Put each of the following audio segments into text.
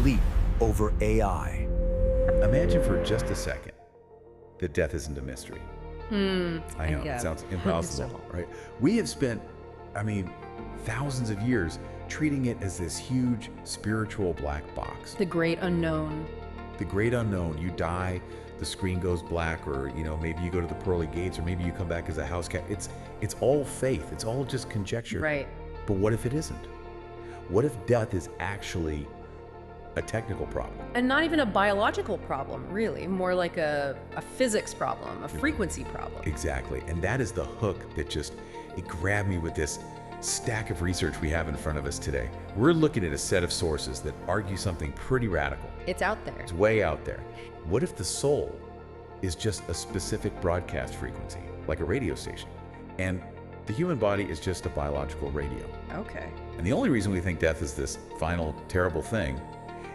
leap over AI. Imagine for just a second that death isn't a mystery. I know, yeah. it sounds impossible, right? We have spent, thousands of years treating it as this huge spiritual black box. The great unknown. The great unknown. You die, the screen goes black, or maybe you go to the pearly gates, or maybe you come back as a house cat. It's all faith. It's all just conjecture. Right. But what if it isn't? What if death is actually a technical problem? And not even a biological problem, really. More like a physics problem, a frequency problem. Exactly. And that is the hook that it grabbed me with this stack of research we have in front of us today. We're looking at a set of sources that argue something pretty radical. It's out there. It's way out there. What if the soul is just a specific broadcast frequency, like a radio station, and the human body is just a biological radio? Okay. And the only reason we think death is this final, terrible thing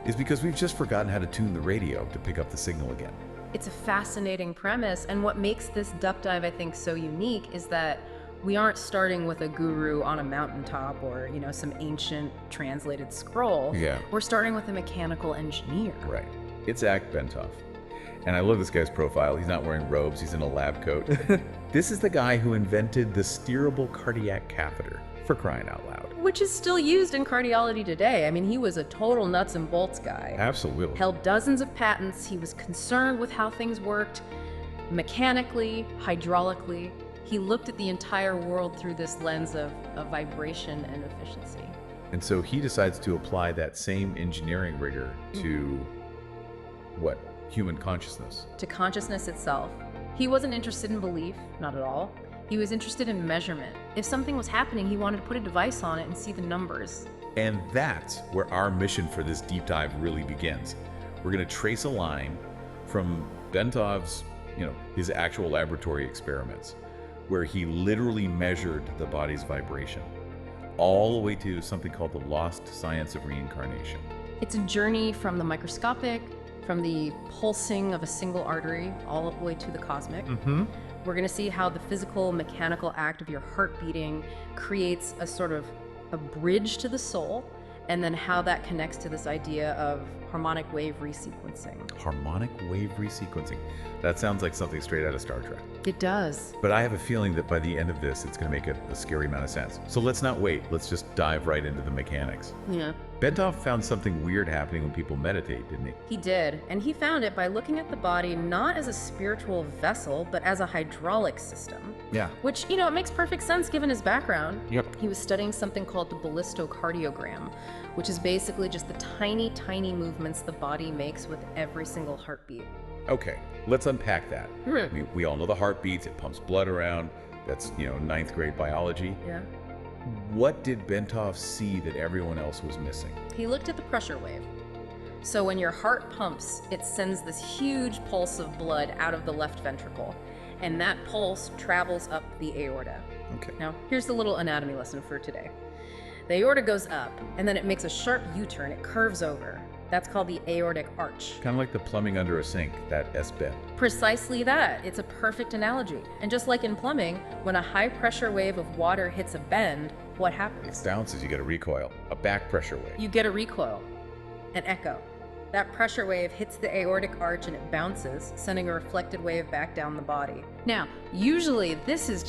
is because we've just forgotten how to tune the radio to pick up the signal again. It's a fascinating premise, and what makes this duck dive, I think, so unique is that we aren't starting with a guru on a mountaintop or, some ancient translated scroll. Yeah. We're starting with a mechanical engineer. Right. Itzhak Bentov. And I love this guy's profile. He's not wearing robes. He's in a lab coat. This is the guy who invented the steerable cardiac catheter, for crying out loud. Which is still used in cardiology today. He was a total nuts and bolts guy. Absolutely. Held dozens of patents. He was concerned with how things worked mechanically, hydraulically. He looked at the entire world through this lens of vibration and efficiency. And so he decides to apply that same engineering rigor to what? Human consciousness. To consciousness itself. He wasn't interested in belief, not at all. He was interested in measurement. If something was happening, he wanted to put a device on it and see the numbers. And that's where our mission for this deep dive really begins. We're going to trace a line from Bentov's, his actual laboratory experiments, where he literally measured the body's vibration, all the way to something called the lost science of reincarnation. It's a journey from the microscopic, from the pulsing of a single artery, all the way to the cosmic. We're going to see how the physical, mechanical act of your heart beating creates a sort of a bridge to the soul, and then how that connects to this idea of harmonic wave resequencing. Harmonic wave resequencing. That sounds like something straight out of Star Trek. It does. But I have a feeling that by the end of this, it's going to make a scary amount of sense. So let's not wait. Let's just dive right into the mechanics. Yeah. Bentov found something weird happening when people meditate, didn't he? He did, and he found it by looking at the body not as a spiritual vessel, but as a hydraulic system. Yeah. Which, it makes perfect sense given his background. Yep. He was studying something called the ballistocardiogram, which is basically just the tiny, tiny movements the body makes with every single heartbeat. Okay, let's unpack that. We all know the heart beats, it pumps blood around. That's, ninth grade biology. Yeah. What did Bentov see that everyone else was missing? He looked at the pressure wave. So when your heart pumps, it sends this huge pulse of blood out of the left ventricle, and that pulse travels up the aorta. Okay. Now, here's the little anatomy lesson for today. The aorta goes up, and then it makes a sharp U-turn. It curves over. That's called the aortic arch. Kind of like the plumbing under a sink, that S-bend. Precisely that. It's a perfect analogy. And just like in plumbing, when a high pressure wave of water hits a bend, what happens? It bounces, you get a recoil, a back pressure wave. You get a recoil, an echo. That pressure wave hits the aortic arch and it bounces, sending a reflected wave back down the body. Now, usually this is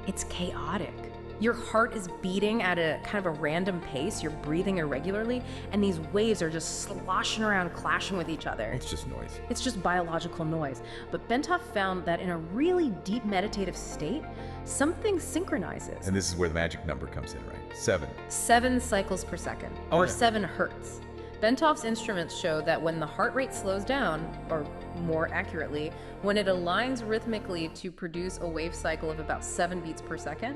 it's chaotic. Your heart is beating at a kind of a random pace, you're breathing irregularly, and these waves are just sloshing around, clashing with each other. It's just noise. It's just biological noise. But Bentov found that in a really deep meditative state, something synchronizes. And this is where the magic number comes in, right? 7. 7 cycles per second, or 7 hertz. Bentov's instruments show that when the heart rate slows down, or more accurately, when it aligns rhythmically to produce a wave cycle of about 7 beats per second,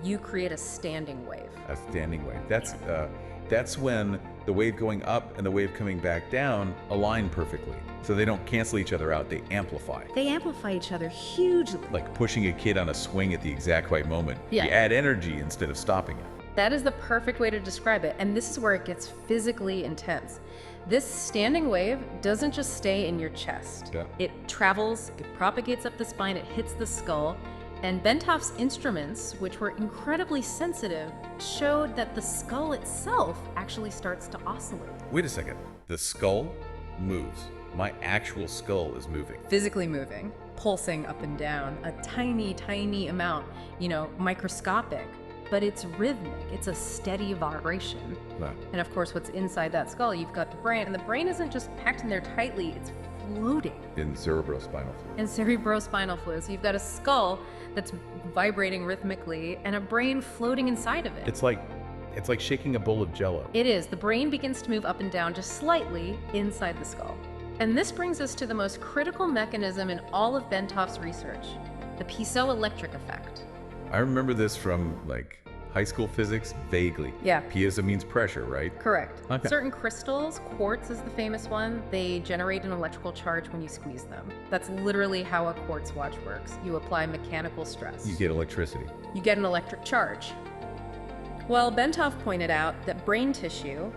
you create a standing wave. A standing wave. That's when the wave going up and the wave coming back down align perfectly. So they don't cancel each other out, they amplify. They amplify each other hugely. Like pushing a kid on a swing at the exact right moment. Yeah. You add energy instead of stopping it. That is the perfect way to describe it, and this is where it gets physically intense. This standing wave doesn't just stay in your chest. Yeah. It travels, it propagates up the spine, it hits the skull, And Bentov's instruments, which were incredibly sensitive, showed that the skull itself actually starts to oscillate. Wait a second. The skull moves. My actual skull is moving. Physically moving, pulsing up and down, a tiny, tiny amount, microscopic, but it's rhythmic. It's a steady vibration. Wow. And of course, what's inside that skull, you've got the brain, and the brain isn't just packed in there tightly, it's floating. In cerebrospinal fluid. And cerebrospinal fluid. So you've got a skull that's vibrating rhythmically and a brain floating inside of it. It's like shaking a bowl of Jell-O. It is. The brain begins to move up and down just slightly inside the skull. And this brings us to the most critical mechanism in all of Bentov's research, the piezoelectric effect. I remember this from high school physics vaguely. Yeah. Piezo means pressure, right? Correct. Okay. Certain crystals, quartz is the famous one, they generate an electrical charge when you squeeze them. That's literally how a quartz watch works. You apply mechanical stress. You get electricity. You get an electric charge. Well, Bentov pointed out that brain tissue,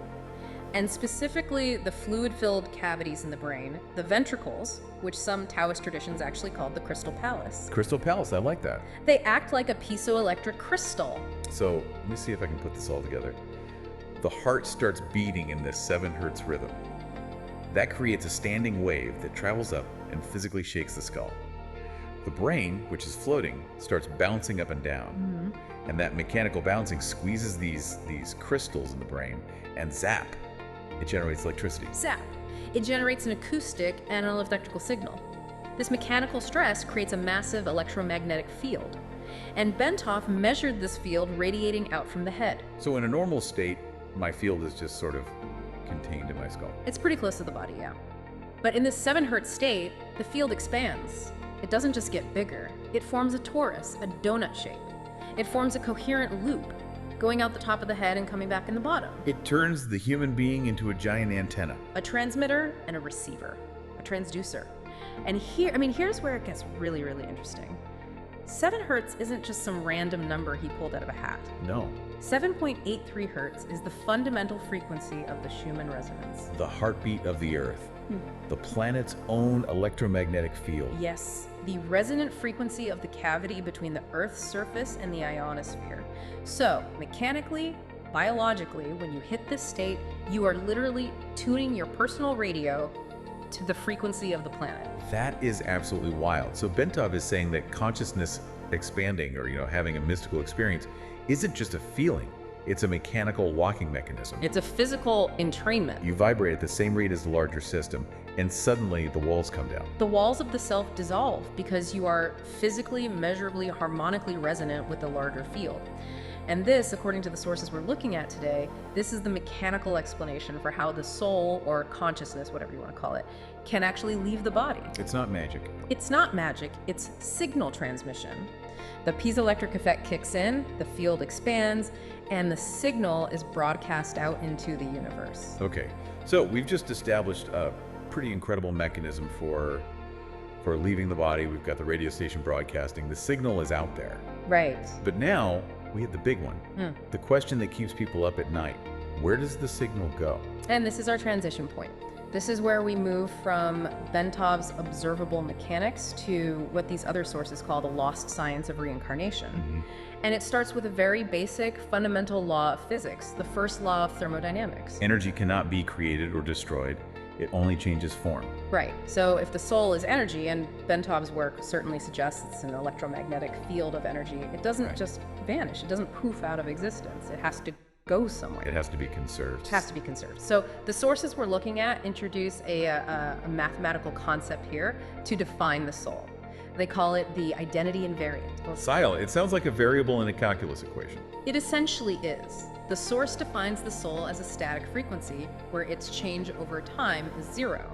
and specifically the fluid-filled cavities in the brain, the ventricles, which some Taoist traditions actually called the crystal palace, Crystal Palace, I like that. they act like a piezoelectric crystal. So let me see if I can put this all together. The heart starts beating in this 7 hertz rhythm. That creates a standing wave that travels up and physically shakes the skull. The brain, which is floating, starts bouncing up and down. And that mechanical bouncing squeezes these crystals in the brain, and zap, it generates electricity. Zap. It generates an acoustic and an electrical signal. This mechanical stress creates a massive electromagnetic field. And Bentov measured this field radiating out from the head. So in a normal state, my field is just sort of contained in my skull. It's pretty close to the body, yeah. But in this 7 hertz state, the field expands. It doesn't just get bigger. It forms a torus, a donut shape. It forms a coherent loop, going out the top of the head and coming back in the bottom. It turns the human being into a giant antenna. A transmitter and a receiver, a transducer. And here's where it gets really, really interesting. 7 hertz isn't just some random number he pulled out of a hat. No. 7.83 hertz is the fundamental frequency of the Schumann resonance. The heartbeat of the Earth. The planet's own electromagnetic field. Yes, the resonant frequency of the cavity between the Earth's surface and the ionosphere. So, mechanically, biologically, when you hit this state, you are literally tuning your personal radio to the frequency of the planet. That is absolutely wild. So Bentov is saying that consciousness expanding or having a mystical experience isn't just a feeling. It's a mechanical walking mechanism. It's a physical entrainment. You vibrate at the same rate as the larger system, and suddenly the walls come down. The walls of the self dissolve because you are physically, measurably, harmonically resonant with the larger field. And this, according to the sources we're looking at today, this is the mechanical explanation for how the soul, or consciousness, whatever you want to call it, can actually leave the body. It's not magic. It's not magic, it's signal transmission. The piezoelectric effect kicks in, the field expands, and the signal is broadcast out into the universe. Okay, so we've just established a pretty incredible mechanism for leaving the body. We've got the radio station broadcasting. The signal is out there. Right. But now we have the big one. The question that keeps people up at night. Where does the signal go? And this is our transition point. This is where we move from Bentov's observable mechanics to what these other sources call the lost science of reincarnation. And it starts with a very basic fundamental law of physics, the first law of thermodynamics. Energy cannot be created or destroyed. It only changes form. Right. So if the soul is energy, and Bentov's work certainly suggests it's an electromagnetic field of energy, it doesn't just vanish. It doesn't poof out of existence. It has to go somewhere. It has to be conserved. It has to be conserved. So the sources we're looking at introduce a mathematical concept here to define the soul. They call it the identity invariant. Sile, it sounds like a variable in a calculus equation. It essentially is. The source defines the soul as a static frequency where its change over time is 0.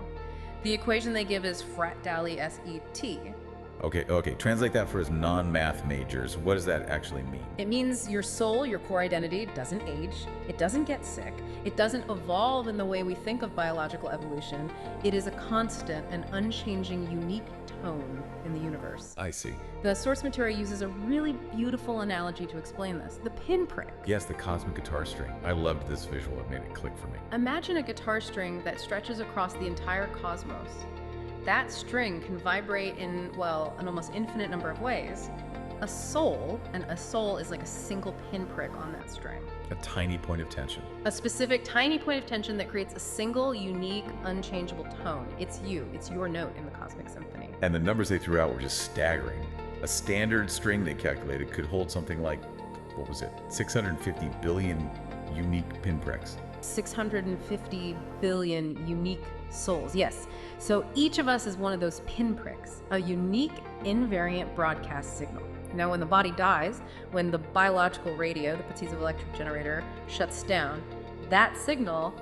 The equation they give is frat-dally-SET. Okay, translate that for us non-math majors. What does that actually mean? It means your soul, your core identity, doesn't age, it doesn't get sick, it doesn't evolve in the way we think of biological evolution. It is a constant and unchanging, unique tone in the universe. I see. The source material uses a really beautiful analogy to explain this, the pinprick. Yes, the cosmic guitar string. I loved this visual. It made it click for me. Imagine a guitar string that stretches across the entire cosmos. That string can vibrate in, well, an almost infinite number of ways. A soul is like a single pinprick on that string. A tiny point of tension. A specific tiny point of tension that creates a single, unique, unchangeable tone. It's you. It's your note in the cosmic symphony. And the numbers they threw out were just staggering. A standard string they calculated could hold something like, 650 billion unique pinpricks. 650 billion unique souls, yes. So each of us is one of those pinpricks, a unique invariant broadcast signal. Now when the body dies, when the biological radio, the piezoelectric generator, shuts down, that signal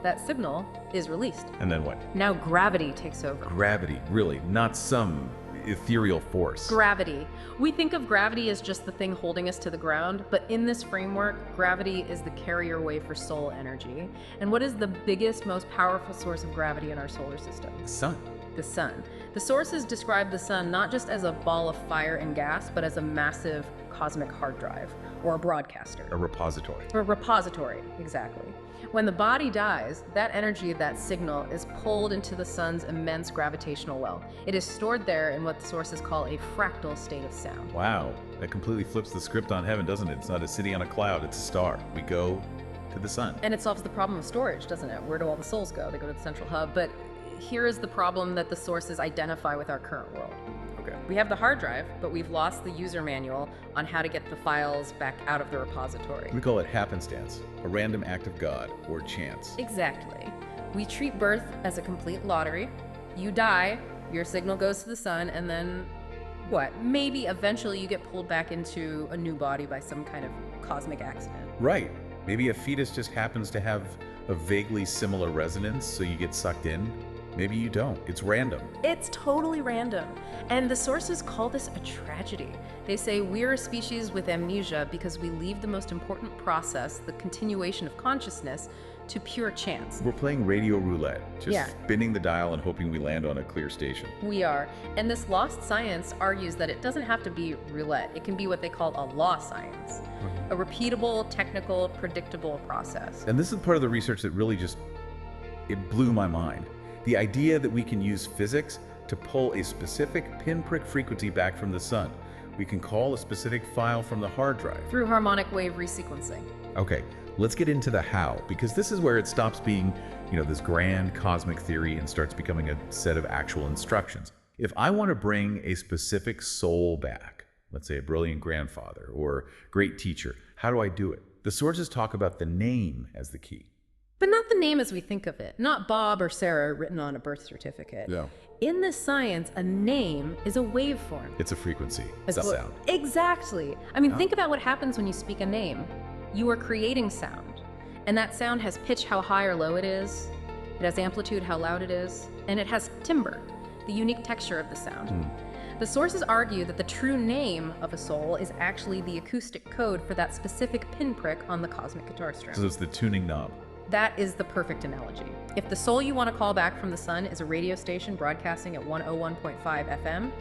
is released. And then what? Now gravity takes over. Gravity, really, not some ethereal force. Gravity. We think of gravity as just the thing holding us to the ground, but in this framework, gravity is the carrier wave for soul energy. And what is the biggest, most powerful source of gravity in our solar system? The sun. The sun. The sources describe the sun not just as a ball of fire and gas, but as a massive cosmic hard drive, or a broadcaster. A repository. A repository, exactly. When the body dies, that energy, that signal, is pulled into the sun's immense gravitational well. It is stored there in what the sources call a fractal state of sound. Wow, that completely flips the script on heaven, doesn't it? It's not a city on a cloud, it's a star. We go to the sun. And it solves the problem of storage, doesn't it? Where do all the souls go? They go to the central hub. But here is the problem that the sources identify with our current world. Okay. We have the hard drive, but we've lost the user manual on how to get the files back out of the repository. We call it happenstance, a random act of God, or chance. Exactly. We treat birth as a complete lottery. You die, your signal goes to the sun, and then what? Maybe eventually you get pulled back into a new body by some kind of cosmic accident. Right. Maybe a fetus just happens to have a vaguely similar resonance, so you get sucked in. Maybe you don't. It's random. It's totally random. And the sources call this a tragedy. They say we're a species with amnesia because we leave the most important process, the continuation of consciousness, to pure chance. We're playing radio roulette, just spinning the dial and hoping we land on a clear station. We are. And this lost science argues that it doesn't have to be roulette. It can be what they call a law science, a repeatable, technical, predictable process. And this is part of the research that really it blew my mind. The idea that we can use physics to pull a specific pinprick frequency back from the sun. We can call a specific file from the hard drive. Through harmonic wave resequencing. Okay, let's get into the how, because this is where it stops being, this grand cosmic theory and starts becoming a set of actual instructions. If I want to bring a specific soul back, let's say a brilliant grandfather or great teacher, how do I do it? The sources talk about the name as the key. But not the name as we think of it, not Bob or Sarah written on a birth certificate. Yeah. In this science, a name is a waveform. It's a frequency. It's a sound. Exactly. I mean, think about what happens when you speak a name. You are creating sound. And that sound has pitch, how high or low it is. It has amplitude, how loud it is. And it has timbre, the unique texture of the sound. The sources argue that the true name of a soul is actually the acoustic code for that specific pinprick on the cosmic guitar string. So it's the tuning knob. That is the perfect analogy. If the soul you want to call back from the sun is a radio station broadcasting at 101.5 FM,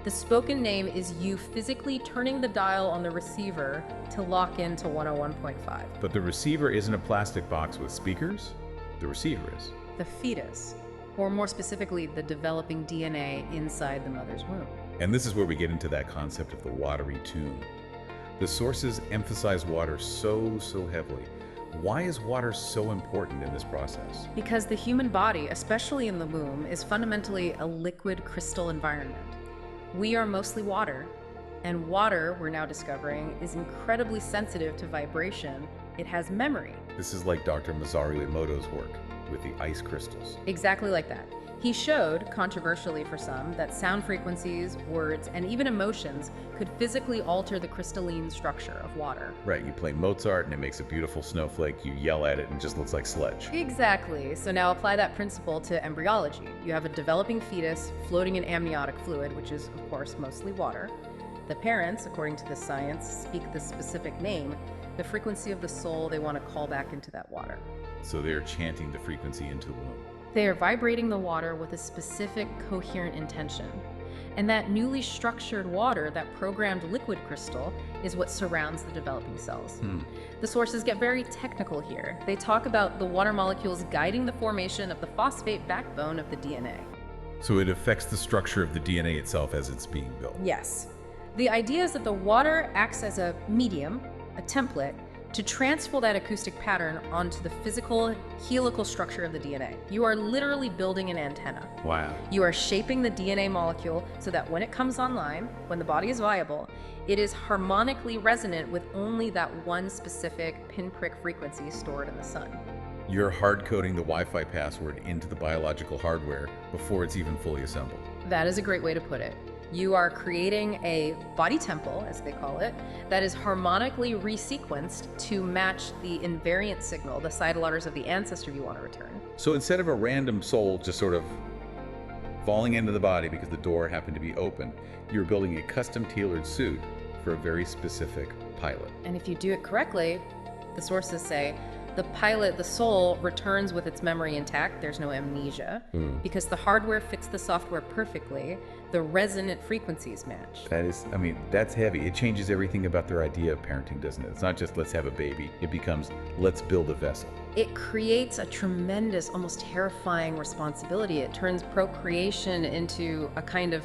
the spoken name is you physically turning the dial on the receiver to lock into 101.5. But the receiver isn't a plastic box with speakers. The receiver is. The fetus, or more specifically, the developing DNA inside the mother's womb. And this is where we get into that concept of the watery tune. The sources emphasize water so heavily. Why is water so important in this process? Because the human body, especially in the womb, is fundamentally a liquid crystal environment. We are mostly water, and water, we're now discovering, is incredibly sensitive to vibration. It has memory. This is like Dr. Masaru Emoto's work with the ice crystals. Exactly like that. He showed, controversially for some, that sound frequencies, words, and even emotions could physically alter the crystalline structure of water. Right, you play Mozart and it makes a beautiful snowflake, you yell at it and it just looks like sludge. Exactly. So now apply that principle to embryology. You have a developing fetus floating in amniotic fluid, which is, of course, mostly water. The parents, according to this science, speak the specific name, the frequency of the soul they want to call back into that water. So they're chanting the frequency into the womb. They are vibrating the water with a specific coherent intention. And that newly structured water, that programmed liquid crystal, is what surrounds the developing cells. The sources get very technical here. They talk about the water molecules guiding the formation of the phosphate backbone of the DNA. So it affects the structure of the DNA itself as it's being built. Yes. The idea is that the water acts as a medium, a template, to transfer that acoustic pattern onto the physical helical structure of the DNA. You are literally building an antenna. Wow. You are shaping the DNA molecule so that when it comes online, when the body is viable, it is harmonically resonant with only that one specific pinprick frequency stored in the sun. You're hard-coding the Wi-Fi password into the biological hardware before it's even fully assembled. That is a great way to put it. You are creating a body temple, as they call it, that is harmonically resequenced to match the invariant signal, the sidle orders of the ancestor you want to return. So instead of a random soul just sort of falling into the body because the door happened to be open, you're building a custom-tailored suit for a very specific pilot. And if you do it correctly, the sources say, the pilot, the soul, returns with its memory intact. There's no amnesia. Because the hardware fits the software perfectly. The resonant frequencies match. That is, I mean, that's heavy. It changes everything about their idea of parenting, doesn't it? It's not just let's have a baby. It becomes let's build a vessel. It creates a tremendous, almost terrifying responsibility. It turns procreation into a kind of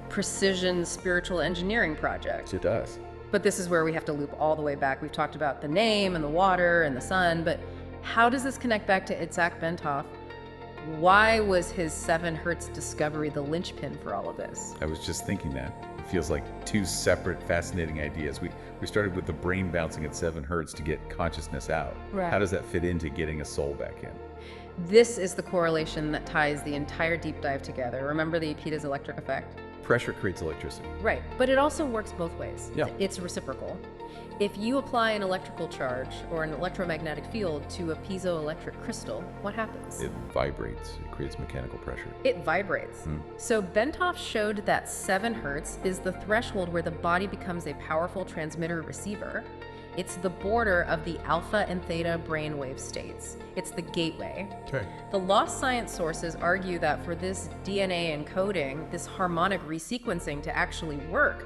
precision spiritual engineering project. It does. But this is where we have to loop all the way back. We've talked about the name and the water and the sun, but how does this connect back to Itzhak Bentov? Why was his 7 hertz discovery the linchpin for all of this? I was just thinking that. It feels like two separate, fascinating ideas. We started with the brain bouncing at 7 hertz to get consciousness out. Right. How does that fit into getting a soul back in? This is the correlation that ties the entire deep dive together. Remember the Ipita's electric effect? Pressure creates electricity. Right, but it also works both ways. Yeah. It's reciprocal. If you apply an electrical charge or an electromagnetic field to a piezoelectric crystal, what happens? It vibrates. It creates mechanical pressure. It vibrates. So Bentov showed that 7 hertz is the threshold where the body becomes a powerful transmitter-receiver. It's the border of the alpha and theta brainwave states. It's the gateway. Okay. The lost science sources argue that for this DNA encoding, this harmonic resequencing to actually work,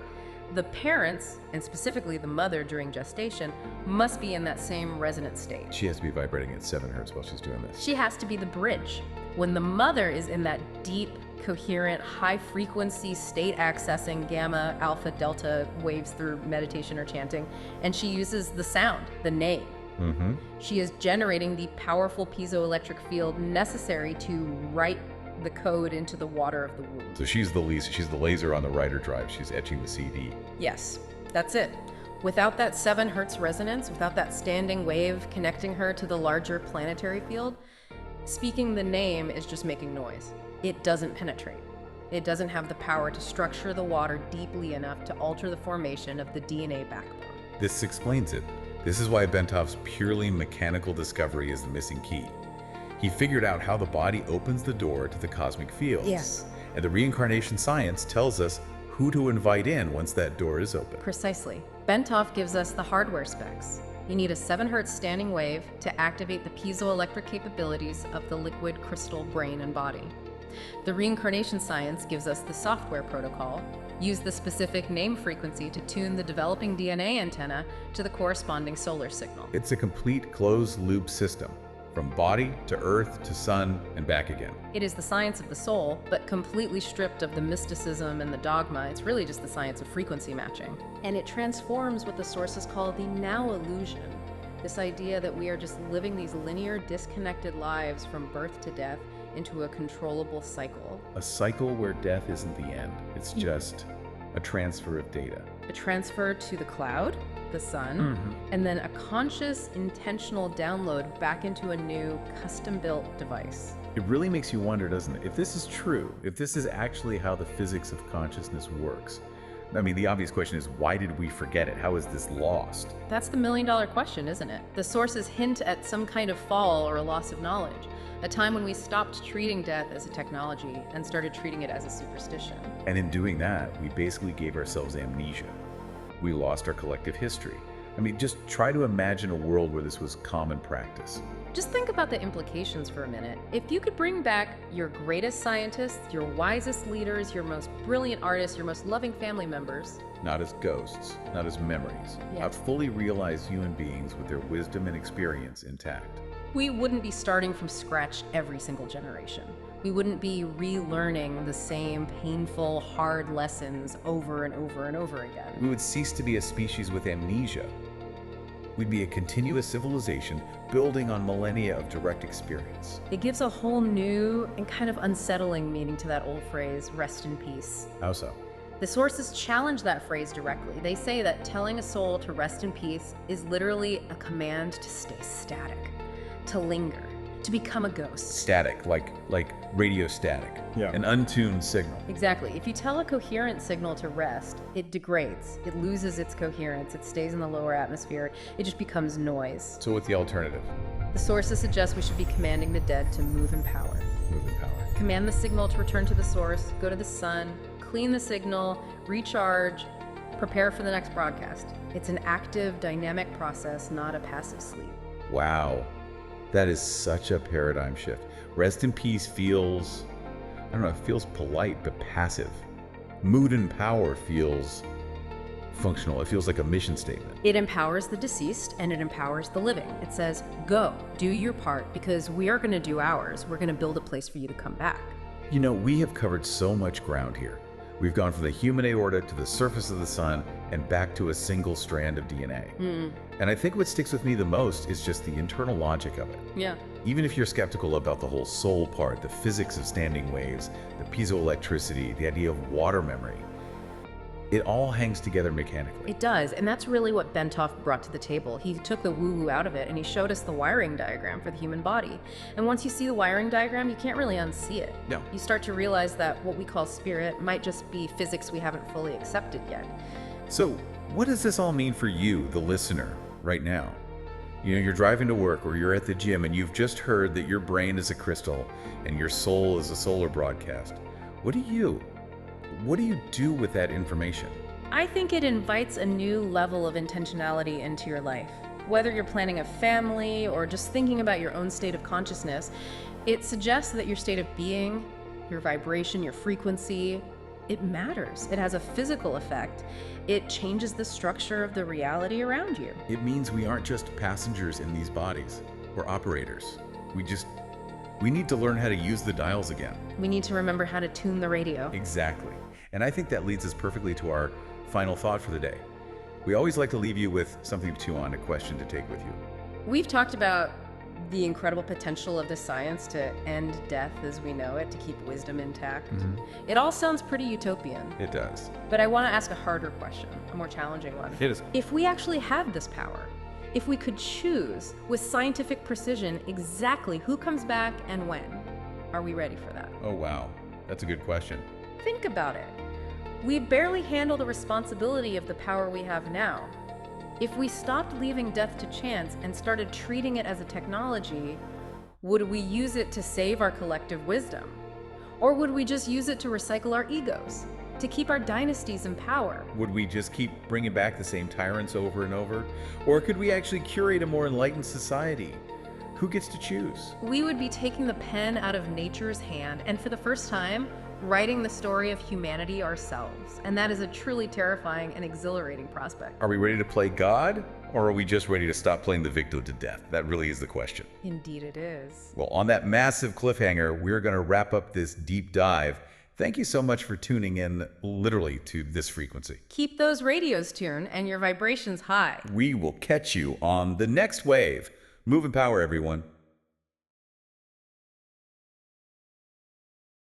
the parents, and specifically the mother during gestation, must be in that same resonant state. She has to be vibrating at 7 hertz while she's doing this. She has to be the bridge. When the mother is in that deep, coherent, high-frequency state accessing gamma, alpha, delta waves through meditation or chanting, and she uses the sound, the name. She is generating the powerful piezoelectric field necessary to write the code into the water of the womb. So she's the laser on the writer drive. She's etching the CD. Yes, that's it. Without that 7 hertz resonance, without that standing wave connecting her to the larger planetary field, speaking the name is just making noise. It doesn't penetrate. It doesn't have the power to structure the water deeply enough to alter the formation of the DNA backbone. This explains it. This is why Bentov's purely mechanical discovery is the missing key. He figured out how the body opens the door to the cosmic fields. Yes. And the reincarnation science tells us who to invite in once that door is open. Precisely. Bentov gives us the hardware specs. You need a 7 hertz standing wave to activate the piezoelectric capabilities of the liquid crystal brain and body. The reincarnation science gives us the software protocol. Use the specific name frequency to tune the developing DNA antenna to the corresponding solar signal. It's a complete closed-loop system, from body to earth to sun and back again. It is the science of the soul, but completely stripped of the mysticism and the dogma. It's really just the science of frequency matching. And it transforms what the sources call the now illusion. This idea that we are just living these linear, disconnected lives from birth to death into a controllable cycle. A cycle where death isn't the end. It's just a transfer of data. A transfer to the cloud, the sun, and then a conscious, intentional download back into a new, custom-built device. It really makes you wonder, doesn't it? If this is true, if this is actually how the physics of consciousness works, I mean, the obvious question is, why did we forget it? How is this lost? That's the million-dollar question, isn't it? The sources hint at some kind of fall or a loss of knowledge, a time when we stopped treating death as a technology and started treating it as a superstition. And in doing that, we basically gave ourselves amnesia. We lost our collective history. I mean, just try to imagine a world where this was common practice. Just think about the implications for a minute. If you could bring back your greatest scientists, your wisest leaders, your most brilliant artists, your most loving family members, Not as ghosts, not as memories, Yeah. not fully realized human beings with their wisdom and experience intact. We wouldn't be starting from scratch every single generation. We wouldn't be relearning the same painful, hard lessons over and over and over again. We would cease to be a species with amnesia. We'd be a continuous civilization building on millennia of direct experience. It gives a whole new and kind of unsettling meaning to that old phrase, rest in peace. How so? The sources challenge that phrase directly. They say that telling a soul to rest in peace is literally a command to stay static, to linger, to become a ghost. Static, like radio static. Yeah. An untuned signal. Exactly. If you tell a coherent signal to rest, it degrades. It loses its coherence. It stays in the lower atmosphere. It just becomes noise. So what's the alternative? The sources suggest we should be commanding the dead to move in power. Move in power. Command the signal to return to the source, go to the sun, clean the signal, recharge, prepare for the next broadcast. It's an active, dynamic process, not a passive sleep. Wow. That is such a paradigm shift. Rest in peace feels, I don't know, it feels polite but passive. Mood and power feels functional. It feels like a mission statement. It empowers the deceased and it empowers the living. It says, go, do your part because we are going to do ours. We're going to build a place for you to come back. You know, we have covered so much ground here. We've gone from the human aorta to the surface of the sun and back to a single strand of DNA. And I think what sticks with me the most is just the internal logic of it. Yeah. Even if you're skeptical about the whole soul part, the physics of standing waves, the piezoelectricity, the idea of water memory, it all hangs together mechanically. It does, and that's really what Bentov brought to the table. He took the woo-woo out of it, and he showed us the wiring diagram for the human body. And once you see the wiring diagram, you can't really unsee it. No. You start to realize that what we call spirit might just be physics we haven't fully accepted yet. So, what does this all mean for you, the listener, right now? You know, you're driving to work or you're at the gym and you've just heard that your brain is a crystal and your soul is a solar broadcast. What do you do with that information? I think it invites a new level of intentionality into your life. Whether you're planning a family or just thinking about your own state of consciousness, it suggests that your state of being, your vibration, your frequency, it matters. It has a physical effect. It changes the structure of the reality around you. It means we aren't just passengers in these bodies. We're operators. We need to learn how to use the dials again. We need to remember how to tune the radio. Exactly. And I think that leads us perfectly to our final thought for the day. We always like to leave you with something to chew on, a question to take with you. We've talked about the incredible potential of this science to end death as we know it, to keep wisdom intact. It all sounds pretty utopian. It does. But I want to ask a harder question, a more challenging one. Hit us. If we actually had this power, if we could choose with scientific precision exactly who comes back and when, are we ready for that? Oh, wow. That's a good question. Think about it. We barely handle the responsibility of the power we have now. If we stopped leaving death to chance and started treating it as a technology, would we use it to save our collective wisdom? Or would we just use it to recycle our egos, to keep our dynasties in power? Would we just keep bringing back the same tyrants over and over? Or could we actually curate a more enlightened society? Who gets to choose? We would be taking the pen out of nature's hand and for the first time, writing the story of humanity ourselves. And that is a truly terrifying and exhilarating prospect. Are we ready to play God? Or are we just ready to stop playing the victim to death? That really is the question. Indeed it is. Well, on that massive cliffhanger, we're going to wrap up this deep dive. Thank you so much for tuning in literally to this frequency. Keep those radios tuned and your vibrations high. We will catch you on the next wave. Move in power, everyone.